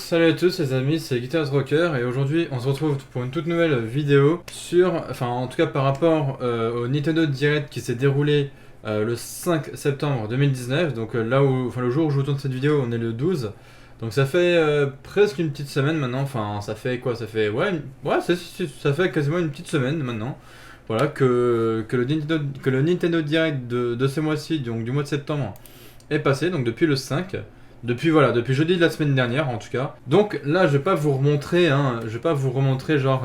Salut à tous les amis, c'est Guitar Rocker et aujourd'hui on se retrouve pour une toute nouvelle vidéo sur, enfin en tout cas par rapport au Nintendo Direct qui s'est déroulé le 5 septembre 2019, donc là où, enfin le jour où je vous tourne cette vidéo on est le 12, donc ça fait presque une petite semaine maintenant, enfin ça fait quoi, ça fait, ça fait quasiment une petite semaine maintenant, voilà que le Nintendo Direct de ce mois-ci, donc du mois de septembre, est passé, donc depuis le 5. Depuis jeudi de la semaine dernière en tout cas. Donc là je vais pas vous remontrer, je vais pas vous remontrer genre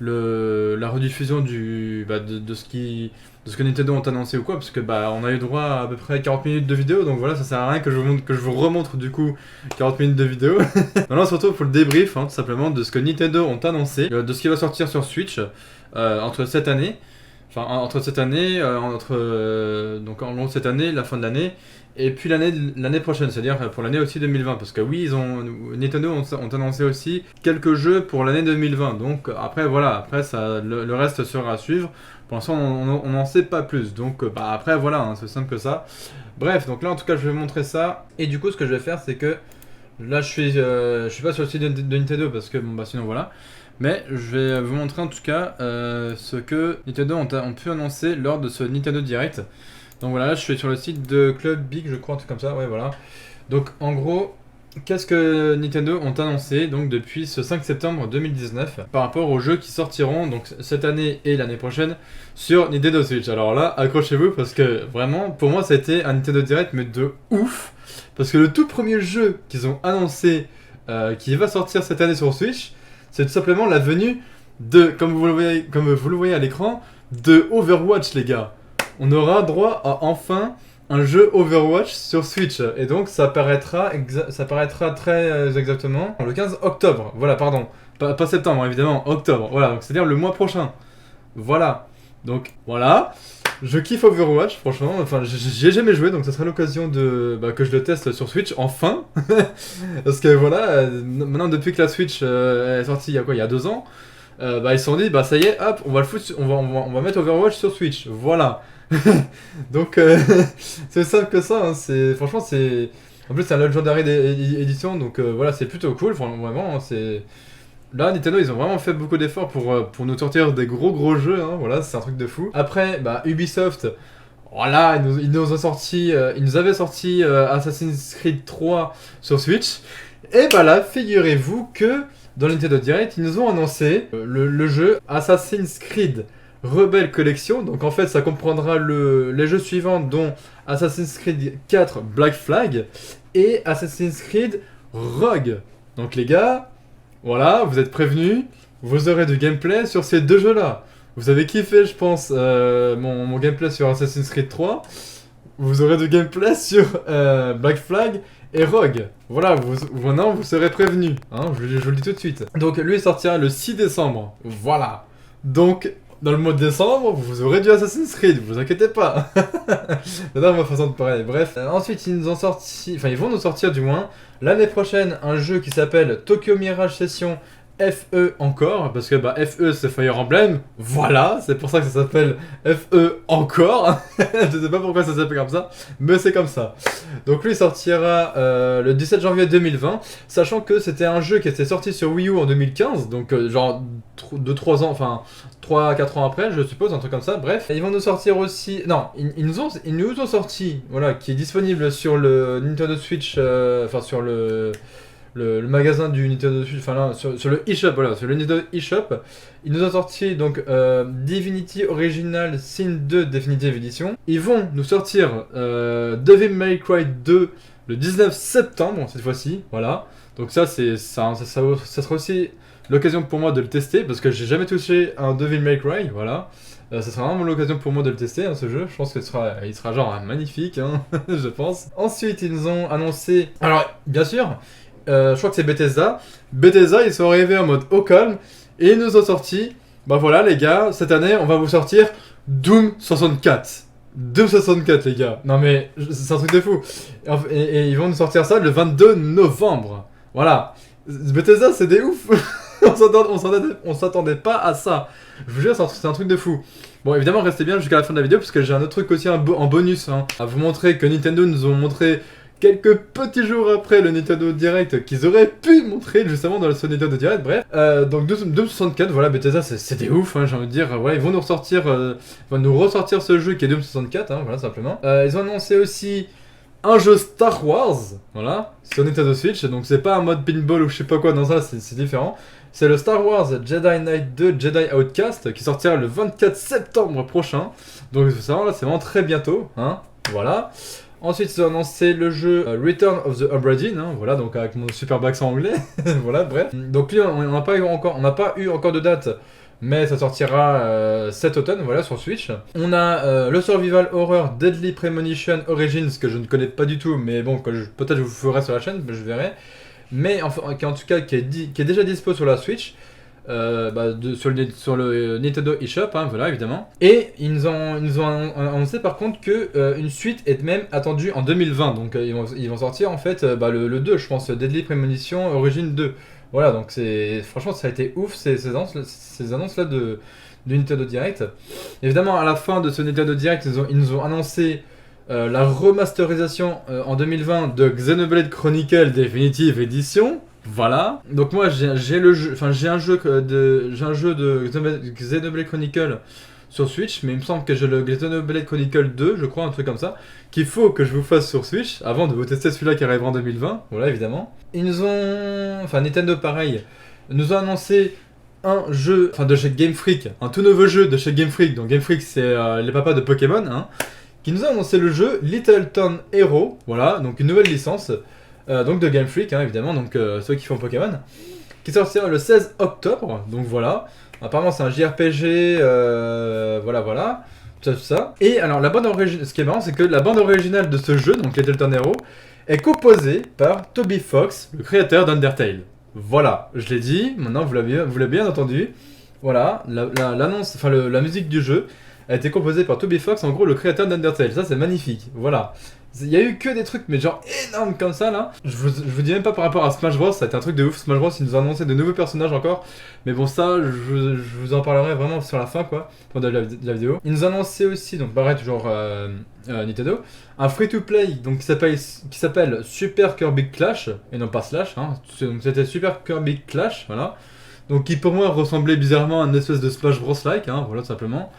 la rediffusion de ce que Nintendo ont annoncé ou quoi, parce que on a eu droit à peu près 40 minutes de vidéo, donc voilà, ça sert à rien que je vous remontre du coup 40 minutes de vidéo. Maintenant on se retrouve pour le débrief tout simplement de ce que Nintendo ont annoncé, de ce qui va sortir sur Switch entre cette année. Donc en gros cette année, la fin de l'année, et puis l'année prochaine, c'est-à-dire pour l'année aussi 2020, parce que oui, Nintendo ont annoncé aussi quelques jeux pour l'année 2020, donc après voilà, après ça, le reste sera à suivre. Pour l'instant on n'en sait pas plus, donc après voilà, c'est simple que ça. Bref, donc là en tout cas je vais vous montrer ça, et du coup ce que je vais faire c'est que là je suis pas sur le site de Nintendo, parce que sinon voilà. Mais je vais vous montrer en tout cas ce que Nintendo ont pu annoncer lors de ce Nintendo Direct. Donc voilà, là je suis sur le site de Club Big, je crois, un truc comme ça, ouais voilà. Donc en gros, qu'est-ce que Nintendo ont annoncé donc depuis ce 5 septembre 2019 par rapport aux jeux qui sortiront donc cette année et l'année prochaine sur Nintendo Switch. Alors là, accrochez-vous parce que vraiment, pour moi, ça a été un Nintendo Direct mais de ouf. Parce que le tout premier jeu qu'ils ont annoncé qui va sortir cette année sur Switch, c'est tout simplement la venue de, comme vous le voyez à l'écran, de Overwatch, les gars. On aura droit à enfin un jeu Overwatch sur Switch. Et donc ça paraîtra très exactement le 15 octobre. Voilà, pardon. Pas septembre, évidemment, octobre. Voilà, donc c'est-à-dire le mois prochain. Voilà. Donc voilà. Je kiffe Overwatch, franchement. Enfin, j'y ai jamais joué, donc ça sera l'occasion que je le teste sur Switch, enfin. Parce que voilà, maintenant depuis que la Switch est sortie, il y a 2 ans, ils se sont dit, ça y est, hop, on va le foutre, on va mettre Overwatch sur Switch. Voilà. Donc c'est simple que ça. Franchement, c'est. En plus, c'est un Legendary édition, donc voilà, c'est plutôt cool. Vraiment, c'est. Là, Nintendo, ils ont vraiment fait beaucoup d'efforts pour nous sortir des gros jeux, voilà, c'est un truc de fou. Après, Ubisoft, voilà, ils nous avaient sorti Assassin's Creed 3 sur Switch. Et là, figurez-vous que dans Nintendo Direct, ils nous ont annoncé le jeu Assassin's Creed Rebel Collection. Donc en fait, ça comprendra les jeux suivants, dont Assassin's Creed 4 Black Flag et Assassin's Creed Rogue. Donc les gars, voilà, vous êtes prévenus, vous aurez du gameplay sur ces 2 jeux-là. Vous avez kiffé, je pense, mon gameplay sur Assassin's Creed 3. Vous aurez du gameplay sur Black Flag et Rogue. Voilà, maintenant vous serez prévenus. Je vous le dis tout de suite. Donc lui, il sortira le 6 décembre. Voilà. Donc, dans le mois de décembre, vous aurez du Assassin's Creed, vous inquiétez pas. J'adore ma façon de parler. Bref, ensuite ils vont nous sortir du moins l'année prochaine un jeu qui s'appelle Tokyo Mirage Session FE encore, parce que FE c'est Fire Emblem, voilà, c'est pour ça que ça s'appelle FE encore. Je sais pas pourquoi ça s'appelle comme ça, mais c'est comme ça. Donc lui sortira le 17 janvier 2020, sachant que c'était un jeu qui était sorti sur Wii U en 2015, donc genre 2-3 ans, enfin 3-4 ans après, je suppose, un truc comme ça, bref. Et ils vont nous sortir aussi, non, ils nous ont sorti, voilà, qui est disponible sur le Nintendo Switch, sur le magasin du Nintendo Switch, sur le eShop, voilà, sur le Nintendo eShop, ils nous ont sorti donc Divinity Original Sin 2 Definitive Edition. Ils vont nous sortir Devil May Cry 2 le 19 septembre cette fois-ci, voilà. Donc ça sera aussi l'occasion pour moi de le tester, parce que j'ai jamais touché un Devil May Cry, voilà. Ça sera vraiment l'occasion pour moi de le tester, ce jeu. Je pense qu'il sera genre magnifique, je pense. Ensuite, ils nous ont annoncé, alors bien sûr, je crois que c'est Bethesda. Bethesda, ils sont arrivés en mode au calme et ils nous ont sorti, voilà les gars, cette année on va vous sortir Doom 64. Doom 64 les gars. Non mais c'est un truc de fou. Et ils vont nous sortir ça le 22 novembre. Voilà. Bethesda, c'est des ouf. On s'attendait pas à ça. Je vous jure, c'est un truc de fou. Bon, évidemment, restez bien jusqu'à la fin de la vidéo parce que j'ai un autre truc aussi en bonus à vous montrer, que Nintendo nous ont montré quelques petits jours après le Nintendo Direct qu'ils auraient pu montrer justement dans ce Nintendo Direct, bref. Donc Doom 64, voilà, Bethesda c'est des ouf, hein, j'ai envie de dire, voilà, ils vont nous ressortir ce jeu qui est Doom 64, hein, voilà, simplement. Ils ont annoncé aussi un jeu Star Wars, voilà, sur Nintendo Switch, donc c'est pas un mode pinball ou je sais pas quoi, non ça c'est différent. C'est le Star Wars Jedi Knight 2 Jedi Outcast qui sortira le 24 septembre prochain. Donc ça là c'est vraiment très bientôt, hein, voilà. Ensuite ils ont annoncé le jeu Return of the Obra Dinn, hein, voilà, donc avec mon super accent anglais, voilà, bref. Donc lui on n'a pas eu encore de date, mais ça sortira cet automne, voilà, sur Switch. On a le Survival Horror Deadly Premonition Origins, que je ne connais pas du tout, mais bon, peut-être je vous ferai sur la chaîne, je verrai. Mais en tout cas, qui est déjà dispo sur la Switch, sur le Nintendo eShop, hein, voilà, évidemment. Et ils ont annoncé par contre que une suite est même attendue en 2020, donc ils vont sortir en fait le 2, je pense, Deadly Premonition Origin 2. Voilà, donc franchement ça a été ouf ces annonces là du Nintendo Direct. Évidemment, à la fin de ce Nintendo Direct, ils nous ont annoncé la remasterisation en 2020 de Xenoblade Chronicle Definitive Edition. Voilà. Donc moi j'ai un jeu de Xenoblade Chronicle sur Switch, mais il me semble que j'ai le Xenoblade Chronicle 2, je crois, un truc comme ça, qu'il faut que je vous fasse sur Switch avant de vous tester celui-là qui arrivera en 2020. Voilà, évidemment. Nintendo pareil, nous ont annoncé un jeu, de chez Game Freak, un tout nouveau jeu de chez Game Freak. Donc Game Freak c'est les papas de Pokémon, hein, qui nous a annoncé le jeu Little Town Hero. Voilà, donc une nouvelle licence, donc de Game Freak, hein, évidemment, donc ceux qui font Pokémon, qui sortira le 16 octobre. Donc voilà. Apparemment c'est un JRPG, voilà, tout ça. Et alors ce qui est marrant, c'est que la bande originale de ce jeu, donc Little Town Hero, est composée par Toby Fox, le créateur d'Undertale. Voilà, je l'ai dit, maintenant vous l'avez bien entendu. Voilà, la musique du jeu a été composée par Toby Fox, en gros le créateur d'Undertale. Ça c'est magnifique, voilà. Il y a eu que des trucs, mais genre énormes comme ça là. Je vous dis même pas par rapport à Smash Bros, ça a été un truc de ouf. Smash Bros, ils nous ont annoncé de nouveaux personnages encore. Mais bon, ça, je vous en parlerai vraiment sur la fin, quoi, de la vidéo. Ils nous ont annoncé aussi, donc pareil, toujours Nintendo, un free-to-play donc qui s'appelle Super Kirby Clash, et non pas Slash, hein. Donc c'était Super Kirby Clash, voilà. Donc qui pour moi ressemblait bizarrement à une espèce de Smash Bros-like, hein, voilà, tout simplement.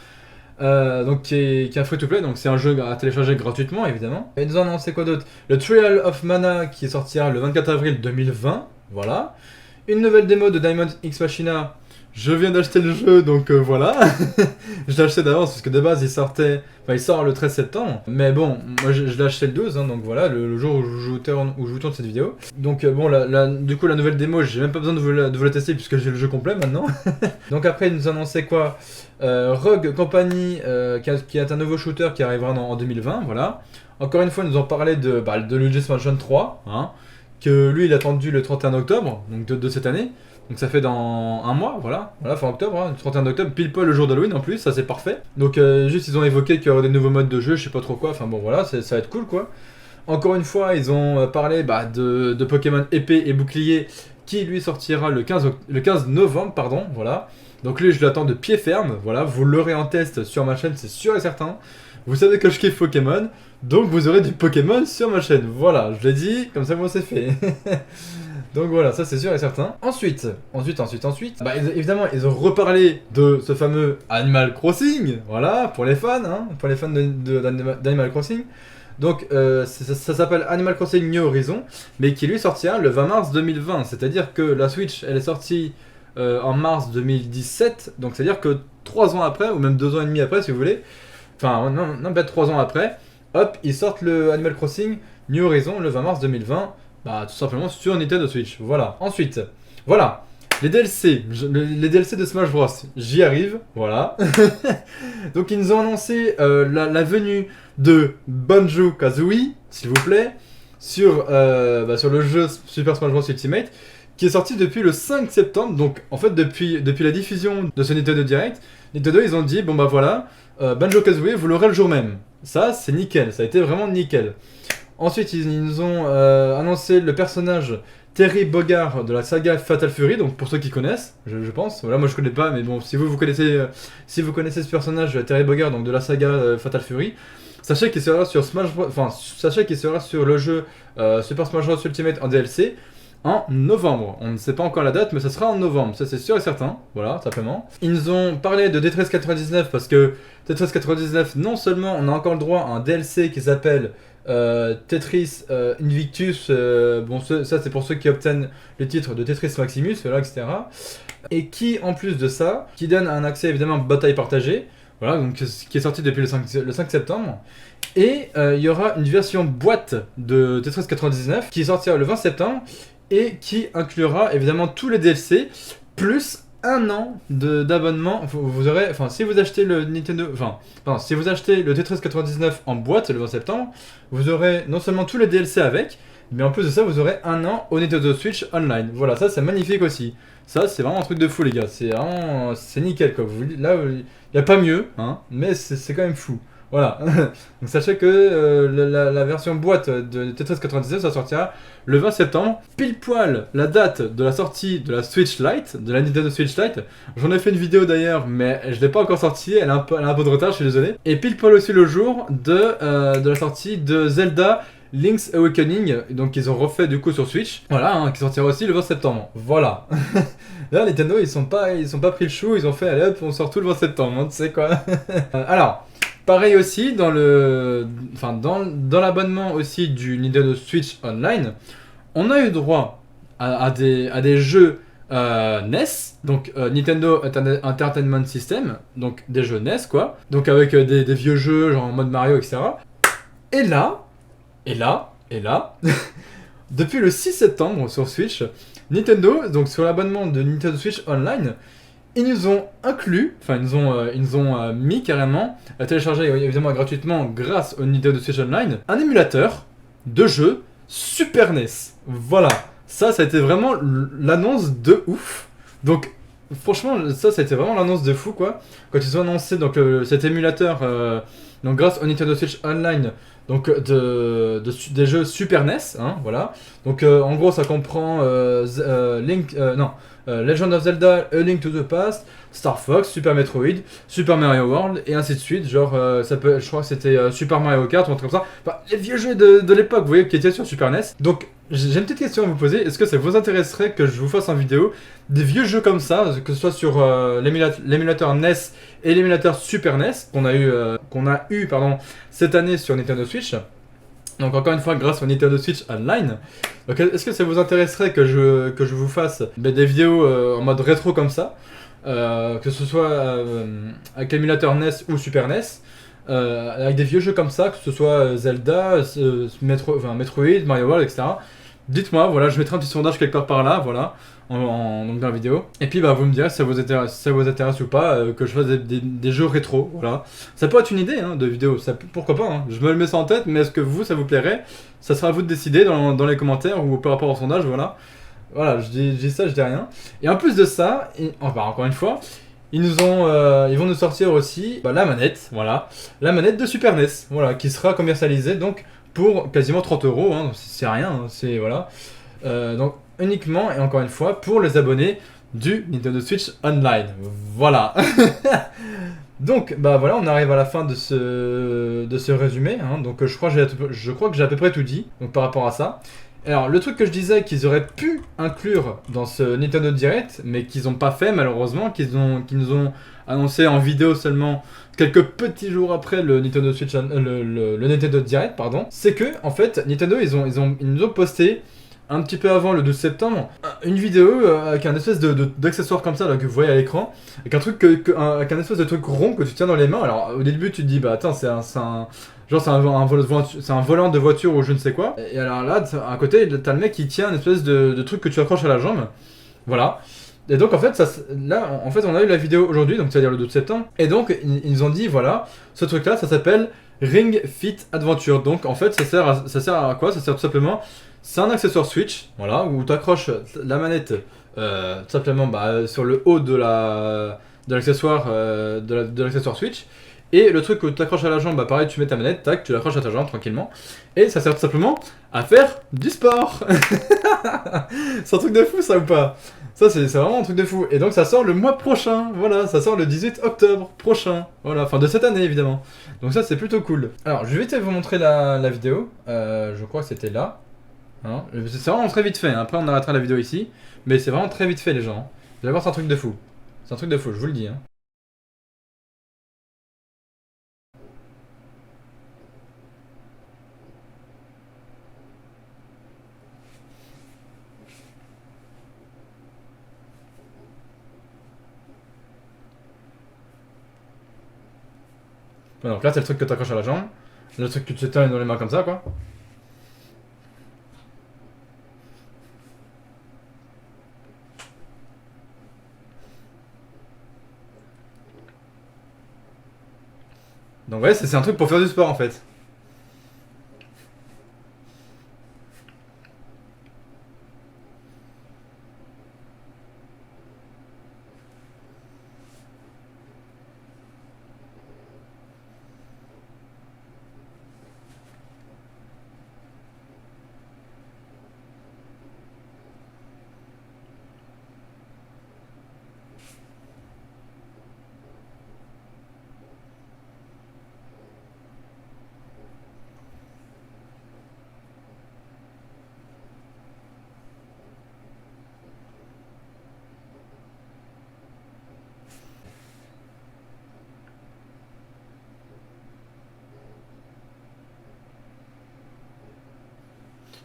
Donc qui est un free-to-play, donc c'est un jeu à télécharger gratuitement évidemment. Et ils nous ont annoncé quoi d'autre? Le Trial of Mana qui sortira le 24 avril 2020, voilà. Une nouvelle démo de Diamond X Machina. Je viens d'acheter le jeu, donc voilà. Je l'ai acheté d'avance parce que de base il sort le 13 septembre. Mais bon, moi je l'ai acheté le 12, hein, donc voilà, le jour où je vous tourne cette vidéo. Donc bon, du coup la nouvelle démo, j'ai même pas besoin de vous la tester puisque j'ai le jeu complet maintenant. Donc après ils nous ont annoncé quoi? Rogue Company, qui est un nouveau shooter qui arrivera en 2020, voilà. Encore une fois, ils nous ont parlé de Luigi's Mansion 3, hein, que lui il a attendu le 31 octobre, donc de cette année. Donc ça fait dans un mois, voilà, fin octobre, hein, 31 octobre, pile poil le jour d'Halloween en plus, ça c'est parfait. Donc juste ils ont évoqué qu'il y aurait des nouveaux modes de jeu, je sais pas trop quoi, enfin bon voilà, ça va être cool quoi. Encore une fois, ils ont parlé de Pokémon épée et bouclier, qui lui sortira le 15 novembre, pardon, voilà. Donc lui je l'attends de pied ferme, voilà, vous l'aurez en test sur ma chaîne, c'est sûr et certain. Vous savez que je kiffe Pokémon, donc vous aurez du Pokémon sur ma chaîne, voilà, je l'ai dit, comme ça moi c'est fait. Donc voilà, ça c'est sûr et certain. Ensuite, évidemment, ils ont reparlé de ce fameux Animal Crossing, voilà, pour les fans, hein, pour les fans d'Animal Crossing. Donc ça s'appelle Animal Crossing New Horizon, mais qui lui sortira le 20 mars 2020. C'est-à-dire que la Switch, elle est sortie en mars 2017, donc c'est-à-dire que 3 ans après, ou même 2 ans et demi après si vous voulez, enfin non peut-être 3 ans après, hop, ils sortent le Animal Crossing New Horizon le 20 mars 2020. Tout simplement sur Nintendo Switch, voilà. Ensuite, voilà, les DLC de Smash Bros, j'y arrive, voilà. Donc ils nous ont annoncé la venue de Banjo-Kazooie, s'il vous plaît, sur le jeu Super Smash Bros Ultimate, qui est sorti depuis le 5 septembre, donc en fait depuis la diffusion de ce Nintendo Direct, Nintendo ils ont dit, bon bah voilà, Banjo-Kazooie, vous l'aurez le jour même. Ça, c'est nickel, ça a été vraiment nickel. Ensuite, ils nous ont annoncé le personnage Terry Bogard de la saga Fatal Fury, donc pour ceux qui connaissent, je pense. Voilà, moi je connais pas, mais bon, si vous connaissez ce personnage Terry Bogard, donc de la saga Fatal Fury, Sachez qu'il sera sur Smash Bros. Enfin, sachez qu'il sera sur le jeu Super Smash Bros Ultimate en DLC en novembre. On ne sait pas encore la date, mais ça sera en novembre, ça c'est sûr et certain. Voilà, simplement. Ils nous ont parlé de Tetris 99 parce que Tetris 99, non seulement on a encore le droit à un DLC qui s'appelle Tetris Invictus, bon ça c'est pour ceux qui obtiennent le titre de Tetris Maximus, voilà, etc. Et qui en plus de ça, qui donne un accès évidemment bataille partagée, voilà, donc qui est sorti depuis le 5 septembre. Et il y aura une version boîte de Tetris 99 qui sortira le 20 septembre et qui inclura évidemment tous les DLC plus un an d'abonnement. Vous aurez, enfin, si vous achetez le Nintendo, enfin, si vous achetez le Tetris 99 en boîte le 20 septembre, vous aurez non seulement tous les DLC avec, mais en plus de ça, vous aurez un an au Nintendo Switch Online. Voilà, ça c'est magnifique aussi. Ça, c'est vraiment un truc de fou, les gars. C'est vraiment, c'est nickel, quoi. Là, il n'y a pas mieux, hein, mais c'est quand même fou. Voilà. Donc sachez que la version boîte de Tetris 99, ça sortira le 20 septembre, pile poil la date de la sortie de la Switch Lite, de la Nintendo Switch Lite. J'en ai fait une vidéo d'ailleurs, mais je l'ai pas encore sortie, elle a un peu de retard, je suis désolé. Et pile poil aussi le jour de la sortie de Zelda Link's Awakening, donc ils ont refait du coup sur Switch, voilà, hein, qui sortira aussi le 20 septembre. Voilà. Là, Nintendo, ils sont pas pris le chou, ils ont fait, allez hop, on sort tout le 20 septembre, hein, tu sais quoi. Alors. Pareil aussi, dans l'abonnement aussi du Nintendo Switch Online, on a eu droit à des jeux NES, donc Nintendo Entertainment System, donc des jeux NES quoi, donc avec des vieux jeux genre en mode Mario, etc. Et là, depuis le 6 septembre sur Switch, Nintendo, donc sur l'abonnement de Nintendo Switch Online, ils nous ont inclus, enfin ils nous ont mis carrément, à télécharger évidemment gratuitement grâce au Nintendo Switch Online, un émulateur de jeu Super NES. Voilà, ça a été vraiment l'annonce de ouf. Donc franchement, ça a été vraiment l'annonce de fou quoi. Quand ils ont annoncé donc, cet émulateur, donc grâce au Nintendo Switch Online, donc des jeux Super NES, hein, voilà. Donc en gros ça comprend Legend of Zelda, A Link to the Past, Star Fox, Super Metroid, Super Mario World et ainsi de suite. Genre je crois que c'était Super Mario Kart ou un truc comme ça. Enfin, les vieux jeux de l'époque, vous voyez, qui étaient sur Super NES. Donc j'ai une petite question à vous poser. Est-ce que ça vous intéresserait que je vous fasse en vidéo des vieux jeux comme ça, que ce soit sur l'émulateur NES et l'émulateur Super NES qu'on a eu cette année sur Nintendo Switch? Donc encore une fois grâce au Nintendo Switch Online. Donc est-ce que ça vous intéresserait que je vous fasse des vidéos en mode rétro comme ça, que ce soit avec l'émulateur NES ou Super NES, avec des vieux jeux comme ça, que ce soit Zelda, Metroid, Mario World, etc. Dites-moi, voilà, je mettrai un petit sondage quelque part par là, voilà, donc dans la vidéo. Et puis bah vous me direz si ça vous intéresse ou pas, que je fasse des jeux rétro, voilà. Ça peut être une idée hein, de vidéo, pourquoi pas, hein. Je me le mets ça en tête, mais est-ce que ça vous plairait? Ça sera à vous de décider dans les commentaires ou par rapport au sondage, voilà. Voilà, je dis ça, je dis rien. Et en plus de ça, encore une fois, ils vont nous sortir aussi la manette, voilà. La manette de Super NES, voilà, qui sera commercialisée donc pour quasiment 30€, hein, c'est rien, hein, c'est voilà. Donc uniquement et encore une fois pour les abonnés du Nintendo Switch Online. Voilà. Donc bah voilà, on arrive à la fin de ce résumé. Hein, donc je crois que j'ai à peu près tout dit donc par rapport à ça. Alors le truc que je disais qu'ils auraient pu inclure dans ce Nintendo Direct, mais qu'ils n'ont pas fait malheureusement, qu'ils nous ont annoncé en vidéo seulement quelques petits jours après le Nintendo Switch, le Nintendo Direct, pardon, c'est que en fait Nintendo ils nous ont posté un petit peu avant le 12 septembre une vidéo avec un espèce d'accessoire comme ça là, que vous voyez à l'écran, avec un truc avec un espèce de truc rond que tu tiens dans les mains. Alors au début tu te dis bah attends c'est un volant de voiture ou je ne sais quoi. Et alors là à côté t'as le mec qui tient une espèce de truc que tu accroches à la jambe. Voilà. Et donc en fait, on a eu la vidéo aujourd'hui, donc c'est-à-dire le 12 septembre, et donc ils nous ont dit voilà, ce truc-là, ça s'appelle Ring Fit Adventure. Donc en fait, ça sert à quoi? Ça sert tout simplement, c'est un accessoire Switch, voilà, où tu accroches la manette tout simplement sur le haut de l'accessoire de l'accessoire Switch. Et le truc que tu accroches à la jambe, pareil, tu mets ta manette, tac, tu l'accroches à ta jambe tranquillement. Et ça sert tout simplement à faire du sport. C'est un truc de fou ça ou pas? Ça, c'est vraiment un truc de fou. Et donc, ça sort le mois prochain. Voilà, ça sort le 18 octobre prochain. Voilà, enfin de cette année, évidemment. Donc ça, c'est plutôt cool. Alors, je vais vite vous montrer la vidéo. Je crois que c'était là. Hein, c'est vraiment très vite fait. Hein. Après, on arrêtera la vidéo ici. Mais c'est vraiment très vite fait, les gens. Hein. Vous allez voir, c'est un truc de fou. C'est un truc de fou, je vous le dis. Hein. Ouais, donc là, c'est le truc que t'accroches à la jambe. Le truc que tu tiens dans les mains comme ça, quoi. Donc ouais, c'est un truc pour faire du sport, en fait.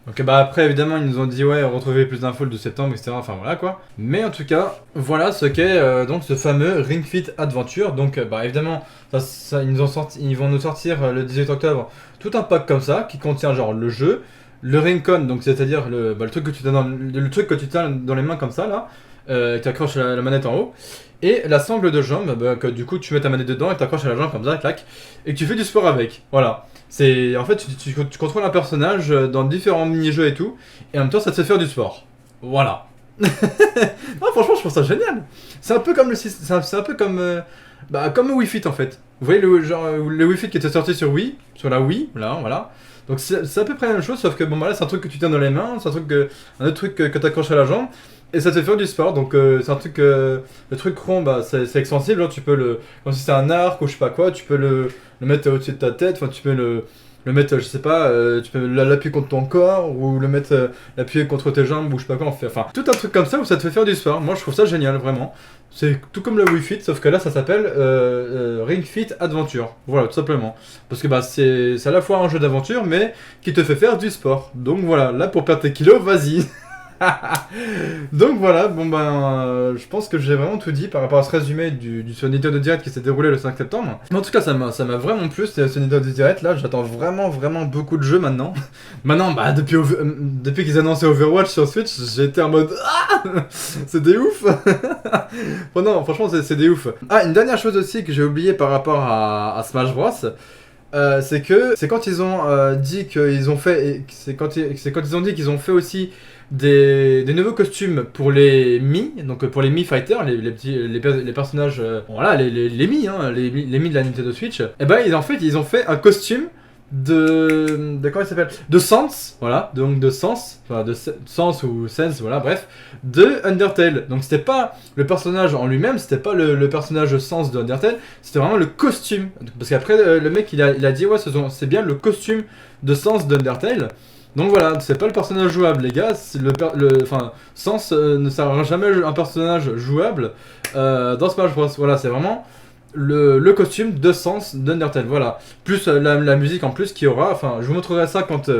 Donc bah après évidemment ils nous ont dit ouais retrouvez plus d'infos le 2 septembre etc. Enfin voilà quoi. Mais en tout cas voilà ce qu'est donc ce fameux Ring Fit Adventure. Donc bah évidemment ils vont nous sortir le 18 octobre tout un pack comme ça qui contient genre le jeu, le Ringcon donc c'est-à-dire le truc que tu tiens le truc que tu tiens dans les mains comme ça là, tu accroches la manette en haut. Et la sangle de jambe, bah, que du coup tu mets ta manette dedans et t'accroches à la jambe comme ça, clac, et que tu fais du sport avec. Voilà. C'est en fait tu contrôles un personnage dans différents mini-jeux et tout, et en même temps ça te fait faire du sport. Voilà. Non, franchement je trouve ça génial. C'est un peu comme c'est un peu comme comme le Wii Fit en fait. Vous voyez le Wii Fit qui était sorti sur Wii, sur la Wii, là, voilà. Donc c'est à peu près la même chose, sauf que bon bah là c'est un truc que tu tiens dans les mains, c'est un autre truc que t'accroches à la jambe. Et ça te fait faire du sport, donc c'est un truc. Le truc rond, bah, c'est extensible, genre, tu peux le. Comme si c'était un arc ou je sais pas quoi, tu peux le mettre au-dessus de ta tête, enfin tu peux le mettre, je sais pas, tu peux l'appuyer contre ton corps ou le mettre, l'appuyer contre tes jambes ou je sais pas quoi, enfin tout un truc comme ça où ça te fait faire du sport. Moi je trouve ça génial, vraiment. C'est tout comme le Wii Fit, sauf que là ça s'appelle Ring Fit Adventure. Voilà, tout simplement. Parce que bah, c'est à la fois un jeu d'aventure, mais qui te fait faire du sport. Donc voilà, là pour perdre tes kilos, vas-y. Donc voilà, bon ben, je pense que j'ai vraiment tout dit par rapport à ce résumé du Nintendo Direct qui s'est déroulé le 5 septembre. Mais en tout cas, ça m'a vraiment plu ce Nintendo Direct là. J'attends vraiment beaucoup de jeux maintenant. Maintenant, bah depuis qu'ils annonçaient Overwatch sur Switch, j'étais en mode ah, c'est des ouf. Bon non, franchement, c'est des ouf. Ah, une dernière chose aussi que j'ai oublié par rapport à Smash Bros. C'est quand ils ont dit qu'ils ont fait, c'est quand ils ont dit qu'ils ont fait aussi des nouveaux costumes pour les Mi, donc pour les Mi Fighters, les personnages, voilà, les Mi, hein, les Mi de la Nintendo Switch. Et ben ils ont fait un costume de comment il s'appelle, de Sans, voilà, donc de Sans, enfin de Sans ou Sense, voilà, bref, de Undertale. Donc c'était pas le personnage en lui-même, c'était pas le personnage Sans de Undertale, c'était vraiment le costume. Parce qu'après le mec il a dit ouais c'est bien le costume de Sans d'Undertale. Donc voilà, c'est pas le personnage jouable, les gars. Enfin, Sans ne sera jamais un personnage jouable dans Smash Bros. Voilà, c'est vraiment le costume de Sans d'Undertale. Voilà. Plus la musique en plus qui aura. Enfin, je vous montrerai ça quand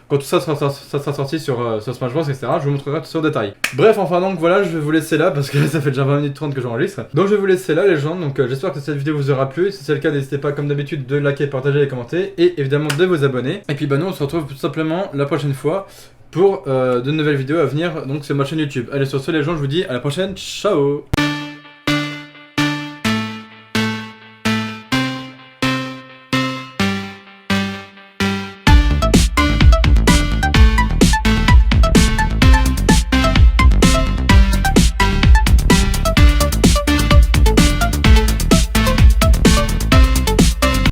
tout ça sera sorti sur Smash Bros, etc. Je vous montrerai tout ça en détail. Bref, enfin, donc voilà, je vais vous laisser là parce que ça fait déjà 20 minutes 30 que j'enregistre. Donc je vais vous laisser là, les gens. Donc j'espère que cette vidéo vous aura plu. Si c'est le cas, n'hésitez pas, comme d'habitude, de liker, partager et commenter. Et évidemment de vous abonner. Et puis, bah, nous, on se retrouve tout simplement la prochaine fois pour de nouvelles vidéos à venir donc sur ma chaîne YouTube. Allez, sur ce, les gens, je vous dis à la prochaine. Ciao!